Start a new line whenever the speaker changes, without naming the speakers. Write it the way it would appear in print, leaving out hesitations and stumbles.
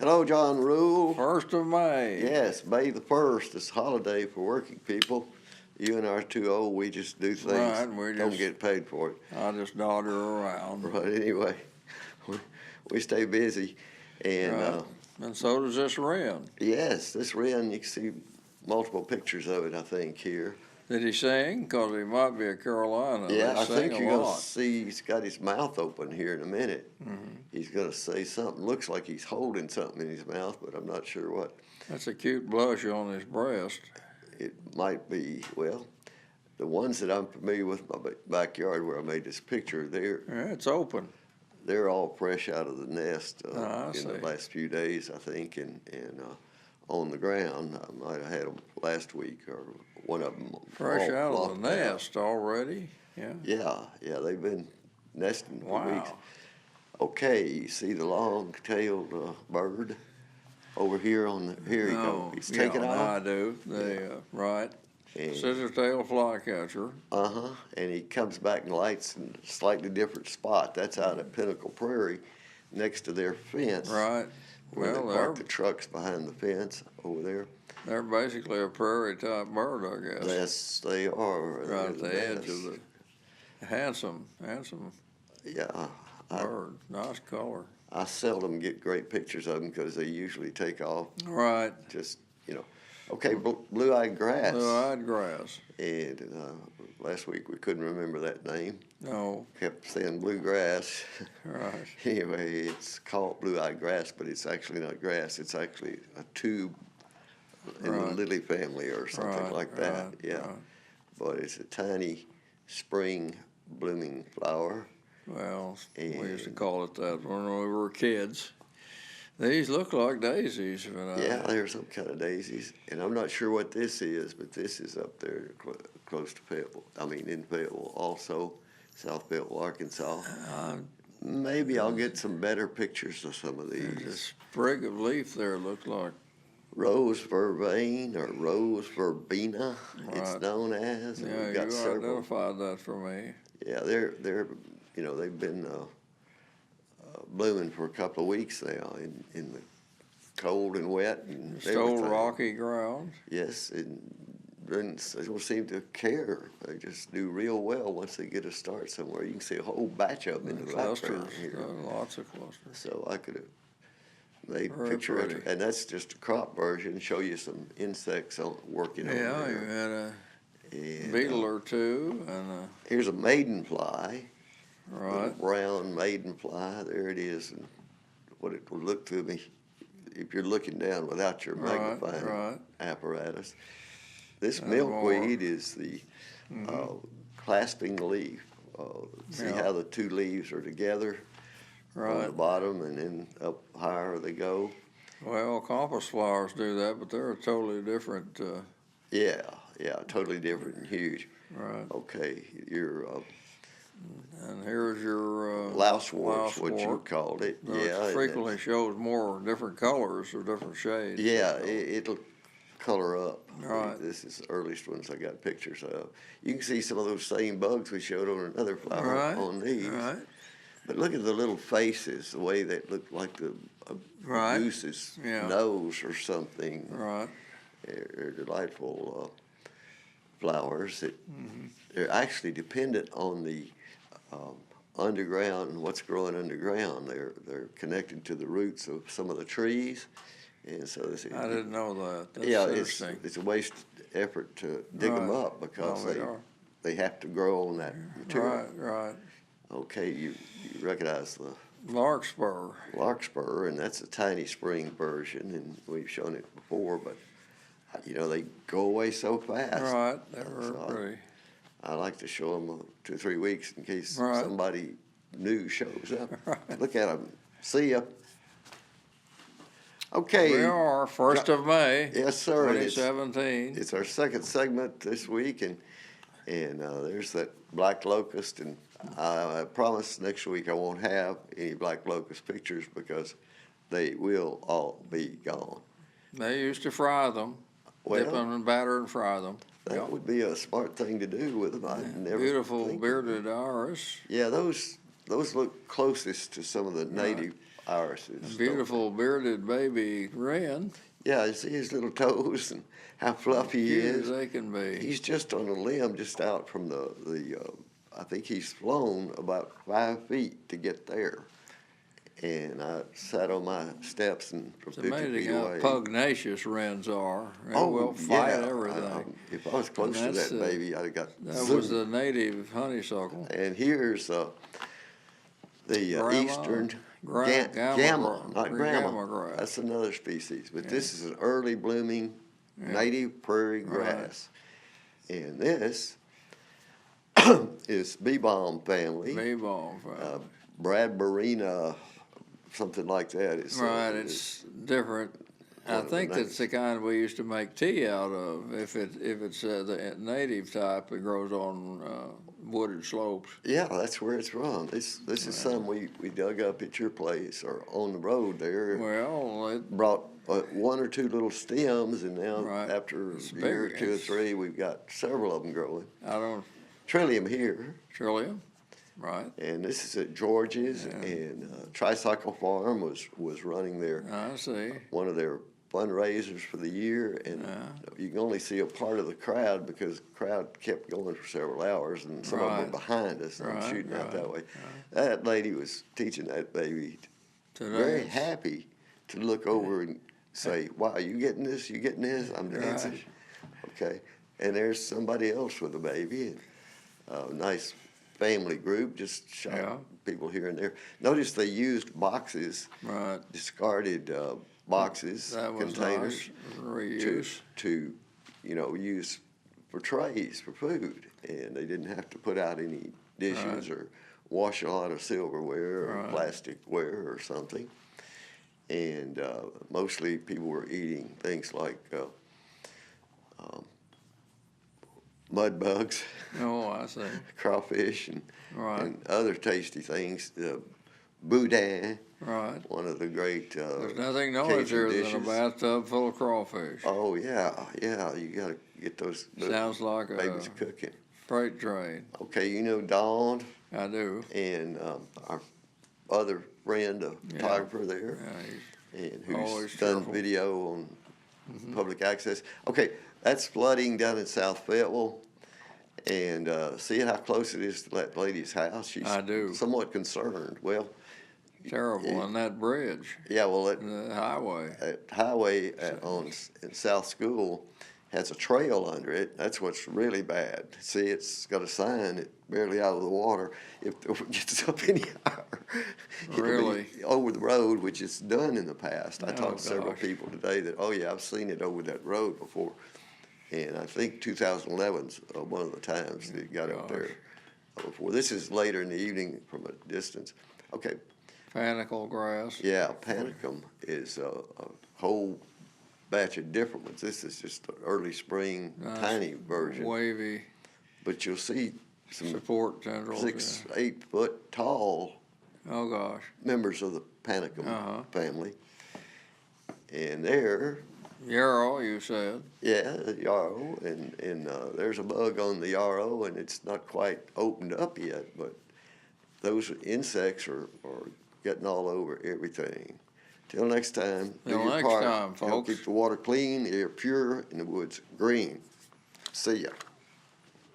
Hello, JohnRossRule.
1st of May.
Yes, May the 1st. It's a holiday for working people. You and I are too old. We just do things.
Right, we
don't
just
get paid for it.
I just dodger around.
Right, anyway, we stay busy. And,
right. And so does this wren.
Yes, this wren, you can see multiple pictures of it, I think, here.
Did he sing? Because he might be a Carolina.
Yeah, I think you're going to
lot.
see he's got his mouth open here in a minute. Mm-hmm. He's going to say something. Looks like he's holding something in his mouth, but I'm not sure what.
That's a cute blush on his breast.
It might be, well, the ones that I'm familiar with in my backyard where I made this picture,
yeah, it's open.
They're all fresh out of the nest in
see.
the last few days, I think, and on the ground. I might have had them last week or one of them.
Fresh out of the nest already? Yeah.
Yeah, they've been nesting for
wow.
weeks. Okay, you see the long-tailed bird over here on the, here you go. He's taking off.
I do. Right. Scissor-tail flycatcher.
And he comes back and lights in a slightly different spot. That's out at Pinnacle Prairie next to their fence.
Right.
Where they park the trucks behind the fence over there.
They're basically a prairie-type bird, I guess.
Yes, they are.
Right at the edge of the handsome
yeah,
bird. Nice color.
I seldom get great pictures of them because they usually take off.
Right.
Just, Okay, blue-eyed grass.
Blue-eyed grass.
And last week we couldn't remember that name.
No.
Kept saying bluegrass.
Right.
Anyway, it's called blue-eyed grass, but it's actually not grass. It's actually a tube in the lily family or something like that. Yeah. Right. But it's a tiny spring blooming flower.
Well, we used to call it that when we were kids. These look like daisies.
Yeah, they're some kind of daisies. And I'm not sure what this is, but this is up there close to Fayetteville. I mean, in Fayetteville also, South Fayetteville, Arkansas. Maybe I'll get some better pictures of some of these.
There's a sprig of leaf there, looks like.
Rose vervain or rose verbena, it's known as.
Yeah, you identified that for me.
Yeah, they're they've been blooming for a couple of weeks now in the cold and wet and
still rocky ground.
Yes, and they don't seem to care. They just do real well once they get a start somewhere. You can see a whole batch of them in the background here.
Lots of clusters.
So I could have made a picture of it, and that's just a crop version. Show you some insects working on there.
Yeah, you had a beetle or two. And
here's a maidenfly.
Right.
Brown maidenfly. There it is. And what it will look to me if you're looking down without your magnifying apparatus. This milkweed is the clasping leaf. See how the two leaves are together on the bottom and then up higher they go?
Well, compass flowers do that, but they're a totally different...
Yeah, totally different and huge.
Right.
Okay, your...
and here's your
lousewort, what you called it.
Frequently shows more different colors or different shades.
Yeah, it'll color up.
Right.
This is the earliest ones I got pictures of. You can see some of those same bugs we showed on another flower on these.
Right.
But look at the little faces, the way they look like the goose's nose or something.
Right.
They're delightful flowers that they're actually dependent on the underground and what's growing underground. They're connected to the roots of some of the trees, and so
I didn't know that. That's
interesting. It's a waste effort to dig them up because they have to grow on that material.
Right. Okay,
you recognize the
larkspur,
and that's a tiny spring version, and we've shown it before, but they go away so fast.
Right, they were pretty.
I like to show them 2 or 3 weeks in case somebody new shows up.
Right.
Look at them. See ya. Okay.
We are 1st of May.
Yes, sir.
2017.
It's our second segment this week, and there's that black locust, and I promise next week I won't have any black locust pictures because they will all be gone.
They used to fry them, dip them in batter and fry them.
That would be a smart thing to do with them. I'd never
beautiful bearded iris.
Yeah, those look closest to some of the native irises.
Beautiful bearded baby wren.
Yeah, you see his little toes and how fluffy he is.
Cute as they can be.
He's just on a limb, just out from I think he's flown about 5 feet to get there. And I sat on my steps and from
It's
50 feet
amazing how
away.
pugnacious wrens are. They
Oh,
will fight
yeah.
everything.
If I was close to that baby, I'd have got
That
zoomed.
was the native honeysuckle.
And here's the eastern
Gamma,
not grandma.
grass.
That's another species. But this is an early blooming native prairie grass. And this is bee-balm family.
Bee-balm family.
Bradburina, something like that.
It's different. I think that's the kind we used to make tea out of. If it's the native type, it grows on wooded slopes.
Yeah, that's where it's from. This is something we dug up at your place or on the road there.
Well, it
brought 1 or 2 little stems, and now after
it's
a year or
big.
2 or 3, we've got several of them growing.
I don't
Trillium here.
Trillium, right?
And this is at George's, and Tricycle Farm was running
I see.
one of their fundraisers for the year, and you can only see a part of the crowd because the crowd kept going for several hours, and some of them were behind us. I'm shooting out that way. That lady was teaching that baby, very happy to look over and say, "Wow, you getting this? You getting this?" I'm dancing. Okay, and there's somebody else with a baby, and a nice family group, just shot people here and there. Notice they used boxes, discarded boxes, containers, to use for trays for food, and they didn't have to put out any dishes or wash a lot of silverware or plasticware or something. And mostly people were eating things like mud bugs.
Oh, I see.
Crawfish and other tasty things. Boudin.
Right.
One of the great
There's nothing noisier than a bathtub full of crawfish.
Oh, yeah. You got to get those
Sounds like
babies cooking.
Freight train.
Okay, you know Dawn?
I do.
And our other friend, a photographer there, and who's done video on public access. Okay, that's flooding down in South Fayetteville. And seeing how close it is to that lady's house, she's somewhat concerned. Well,
terrible on that bridge.
Yeah, well,
the
highway in South School has a trail under it. That's what's really bad. See, it's got a sign that barely out of the water. If it gets up any higher, it'll be over the road, which is done in the past. I talked to several people today that, I've seen it over that road before. And I think 2011's one of the times that it got up there before. This is later in the evening from a distance. Okay.
Panicle grass.
Yeah, panicum is a whole batch of different ones. This is just an early spring, tiny version.
Wavy.
But you'll see some
support tendrils,
6, 8 foot tall members of the panicum family. And there...
yarrow, you said.
Yeah, yarrow, and there's a bug on the yarrow, and it's not quite opened up yet, but those insects are getting all over everything. Till next time, do your part.
Folks.
Keep the water clean, the air pure, and the woods green. See ya.